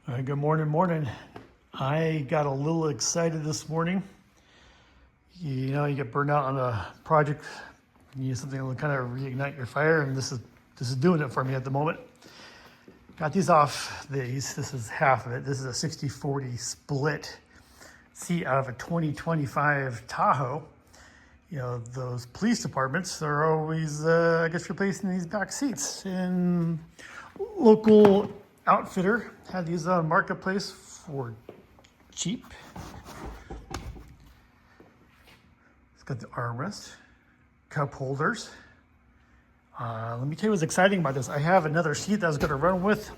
Good morning. I got a little excited this morning. You know, you get burned out on a project, you need something to kind of reignite your fire, and this is doing it for me at the moment. Got these off these. This is half of it. This is a 60-40 split seat out of a 2025 Tahoe. You know, those police departments are always, replacing these back seats. And local outfitter had these on marketplace for cheap. It's got the armrest, cup holders. Let me tell you what's exciting about this. I have another seat that I was going to run with.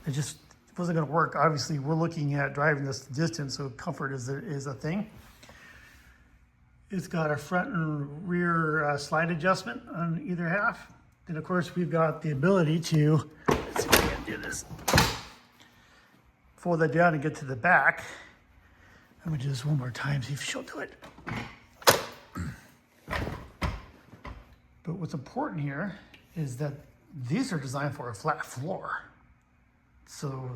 It just wasn't going to work. Obviously, we're looking at driving this distance, so comfort is a thing. It's got a front and rear slide adjustment on either half. And of course, we've got the ability to, let's see if we can do this, fold that down and get to the back. Let me do this one more time, see if she'll do it. But what's important here is that these are designed for a flat floor. So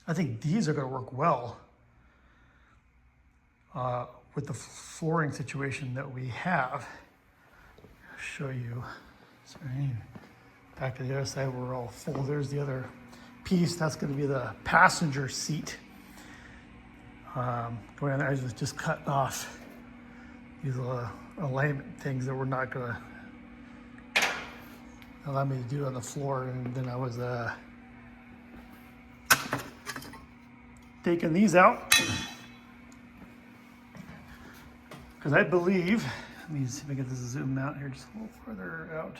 I think these are going to work well with the flooring situation that we have. I'll show you. Sorry. Back to the other side, we're all full. There's the other piece. That's going to be the passenger seat. Going on there, I was just cutting off these alignment things that we're not going to allow me to do on the floor. And then I was taking these out because I believe, let me see if I get this zoom out here just a little further out.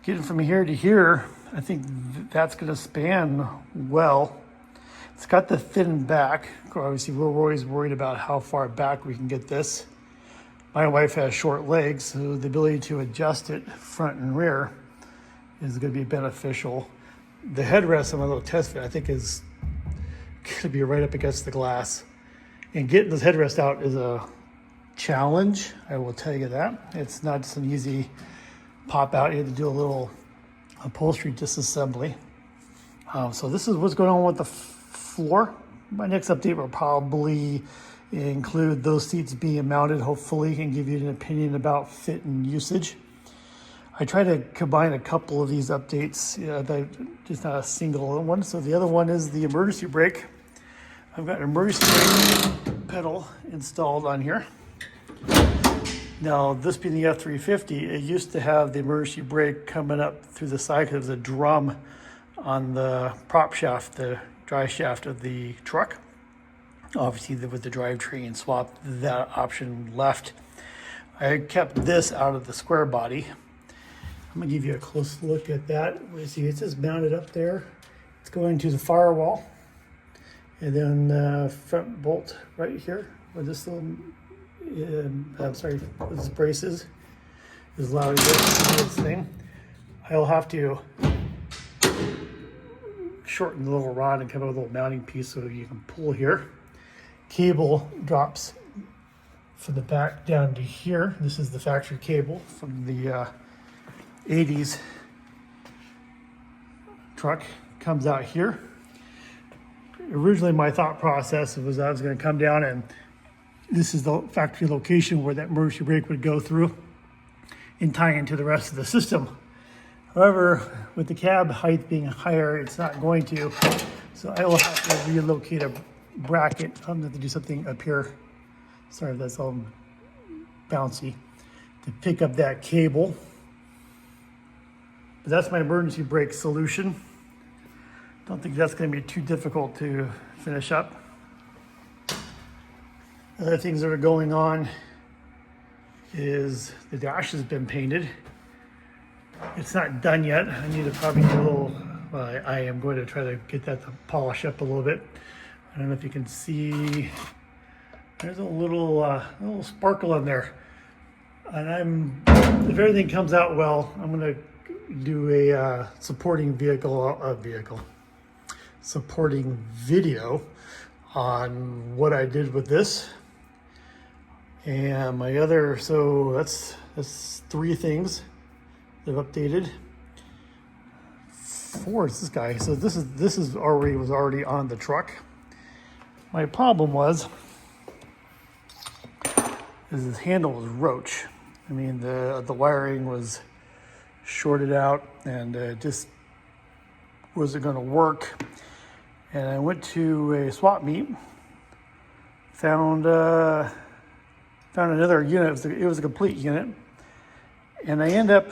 Getting from here to here, I think that's going to span well. It's got the thin back. Obviously, we're always worried about how far back we can get this. My wife has short legs, so the ability to adjust it front and rear is going to be beneficial. The headrest on my little test fit, I think, is going to be right up against the glass. And getting this headrest out is a challenge, I will tell you that. It's not just an easy pop out. You have to do a little upholstery disassembly. So this is what's going on with the floor. My next update will probably include those seats being mounted, hopefully, and give you an opinion about fit and usage. I try to combine a couple of these updates, just not a single one. So the other one is the emergency brake. I've got an emergency brake pedal installed on here. Now, this being the F350, it used to have the emergency brake coming up through the side because there's a drum on the prop shaft, the drive shaft of the truck. Obviously, with the drivetrain swap, that option left. I kept this out of the square body. I'm gonna give you a close look at that. You see, it's just mounted up there. It's going to the firewall. And then front bolt right here, where this little, where this brace is allowing this to do its thing. I'll have to shorten the little rod and come up with a little mounting piece so you can pull here. Cable drops from the back down to here. This is the factory cable from the 80s truck. Comes out here. Originally, my thought process was I was going to come down and this is the factory location where that emergency brake would go through and tie into the rest of the system. However, with the cab height being higher, it's not going to. So I will have to relocate a bracket. I'm going to have to do something up here. Sorry if that's all bouncy. To pick up that cable. But that's my emergency brake solution. Don't think that's going to be too difficult to finish up. Other things that are going on is the dash has been painted. It's not done yet. I need to probably do a little, I am going to try to get that to polish up a little bit. I don't know if you can see, there's a little sparkle in there. And if everything comes out well, I'm going to do a supporting video on what I did with this. And my other, so that's three things that I've updated. Ford is this guy. So this was already on the truck. My problem was this handle was roach. I mean, the wiring was shorted out, and it just wasn't going to work. And I went to a swap meet, found another unit. It was a complete unit, and I end up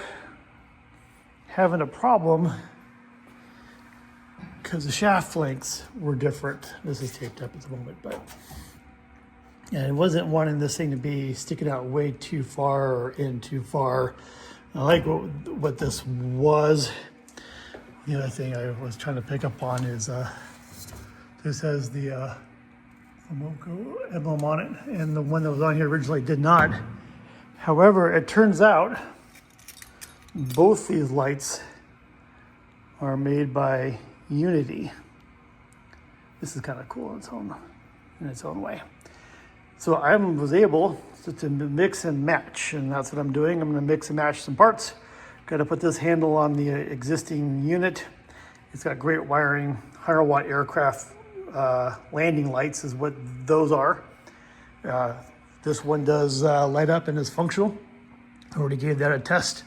having a problem because the shaft lengths were different. This is taped up at the moment, but and it wasn't wanting this thing to be sticking out way too far or in too far. I like what this was. The other thing I was trying to pick up on is this has the Moco emblem on it, and the one that was on here originally did not. However, it turns out both these lights are made by Unity. This is kind of cool in its own way. So I was able to mix and match, and that's what I'm doing. I'm going to mix and match some parts. Got to put this handle on the existing unit. It's got great wiring, 100 watt aircraft landing lights is what those are. This one does light up and is functional. I already gave that a test.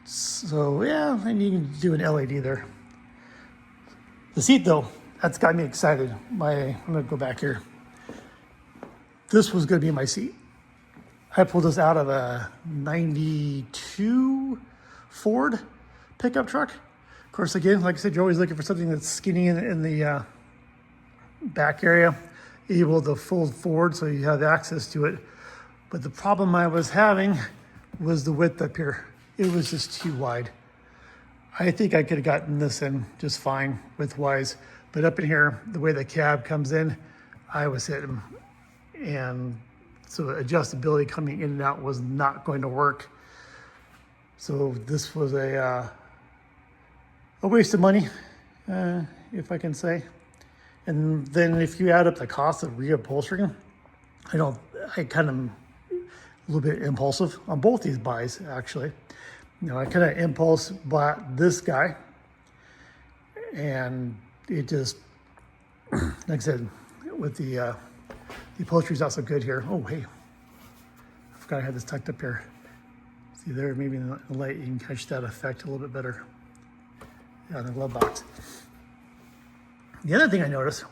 So yeah, and you can do an LED there. The seat though, that's got me excited. I'm gonna go back here. This was gonna be my seat. I pulled this out of a 92 Ford pickup truck. Of course, again, like I said, you're always looking for something that's skinny in the back area, able to fold forward so you have access to it. But the problem I was having was the width up here. It was just too wide. I think I could have gotten this in just fine width-wise, but up in here, the way the cab comes in, I was hitting, and so adjustability coming in and out was not going to work. So this was a waste of money, if I can say. And then if you add up the cost of reupholstering, I kind of a little bit impulsive on both these buys, actually. I kind of impulse bought this guy, and it just, like I said, with the upholstery's not so good here. Oh, hey, I forgot I had this tucked up here. See there, maybe in the light you can catch that effect a little bit better. Yeah, in the glove box. The other thing I noticed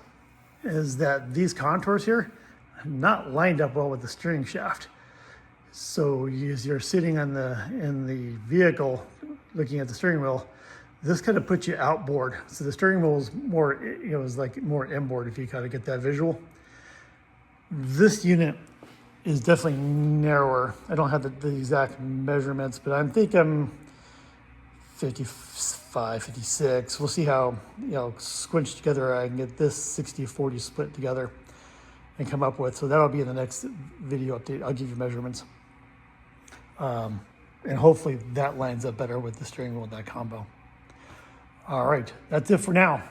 is that these contours here are not lined up well with the steering shaft. So as you're sitting in the vehicle looking at the steering wheel, this kind of puts you outboard. So the steering wheel is more, is like more inboard if you kind of get that visual. This unit is definitely narrower. I don't have the exact measurements, but I think I'm 55, 56. We'll see how, squinched together I can get this 60-40 split together and come up with. So that'll be in the next video update. I'll give you measurements. And hopefully that lines up better with the steering wheel and that combo. All right, that's it for now.